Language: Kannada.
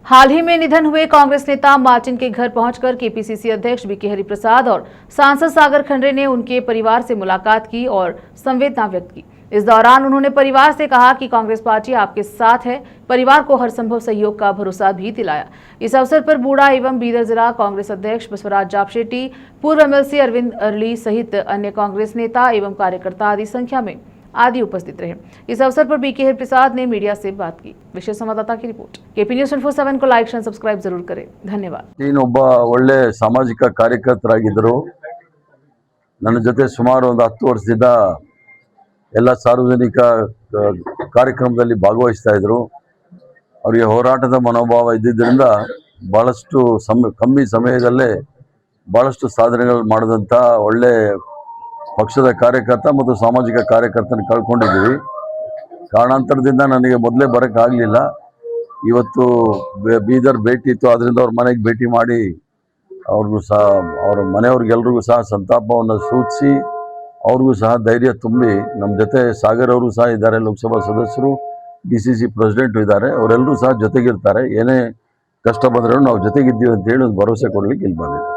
हाल ही में निधन हुए कांग्रेस नेता मार्टिन के घर पहुंचकर केपीसीसी अध्यक्ष बीके हरिप्रसाद और सांसद सागर खंडरे ने उनके परिवार से मुलाकात की और संवेदना व्यक्त की। इस दौरान उन्होंने परिवार से कहा कि कांग्रेस पार्टी आपके साथ है, परिवार को हर संभव सहयोग का भरोसा भी दिलाया। इस अवसर पर बूढ़ा एवं बीदर जिला कांग्रेस अध्यक्ष बसवराज जापशेट्टी, पूर्व एमएलसी अरविंद अरली सहित अन्य कांग्रेस नेता एवं कार्यकर्ता आदि संख्या में उपस्थित रहे। इस अवसर पर बीके हरिप्रसाद ने मीडिया से बात की। विशेष संवाददाता की रिपोर्ट। केपी न्यूज़ 24/7 को लाइक शेयर सब्सक्राइब जरूर करें। धन्यवाद। ಒಬ್ಬ ಒಳ್ಳೆ ಸಾಮಾಜಿಕ ಕಾರ್ಯಕರ್ತರಾಗಿದ್ದರು। ನನ್ನ ಜೊತೆ ಸುಮಾರು ಒಂದು 10 ವರ್ಷದಿಂದ ಎಲ್ಲ ಸಾರ್ವಜನಿಕ ಕಾರ್ಯಕ್ರಮದಲ್ಲಿ ಭಾಗವಹಿಸ್ತಾ ಇದ್ರು। ಅವರಿಗೆ ಹೋರಾಟದ ಮನೋಭಾವ ಇದ್ದಿದ್ದರಿಂದ ಬಹಳಷ್ಟು ಕಮ್ಮಿ ಸಮಯದಲ್ಲೇ ಬಹಳಷ್ಟು ಸಾಧನೆಗಳು ಮಾಡಿದಂತ ಒಳ್ಳೆ ಪಕ್ಷದ ಕಾರ್ಯಕರ್ತ ಮತ್ತು ಸಾಮಾಜಿಕ ಕಾರ್ಯಕರ್ತನ ಕಳ್ಕೊಂಡಿದ್ದೀವಿ। ಕಾರಣಾಂತರದಿಂದ ನನಗೆ ಮೊದಲೇ ಬರಕ್ಕೆ ಆಗಲಿಲ್ಲ। ಇವತ್ತು ಬೀದರ್ ಭೇಟಿ ಇತ್ತು, ಅದರಿಂದ ಅವ್ರ ಮನೆಗೆ ಭೇಟಿ ಮಾಡಿ ಅವ್ರಿಗೂ ಸಹ ಅವರ ಮನೆಯವರಿಗೆಲ್ಲರಿಗೂ ಸಹ ಸಂತಾಪವನ್ನು ಸೂಚಿಸಿ ಅವ್ರಿಗೂ ಸಹ ಧೈರ್ಯ ತುಂಬಿ ನಮ್ಮ ಜೊತೆ ಸಾಗರ್ ಅವರು ಸಹ ಇದ್ದಾರೆ, ಲೋಕಸಭಾ ಸದಸ್ಯರು, ಡಿಸಿಸಿ ಪ್ರೆಸಿಡೆಂಟ್ ಇದ್ದಾರೆ, ಅವರೆಲ್ಲರೂ ಸಹ ಜೊತೆಗಿರ್ತಾರೆ। ಏನೇ ಕಷ್ಟ ಬಂದರೂ ನಾವು ಜೊತೆಗಿದ್ದೀವಿ ಅಂತ ಹೇಳಿ ಒಂದು ಭರವಸೆ ಕೊಡಲಿಕ್ಕೆ ಇಲ್ಲಿ ಬಂದಿದ್ದೀವಿ।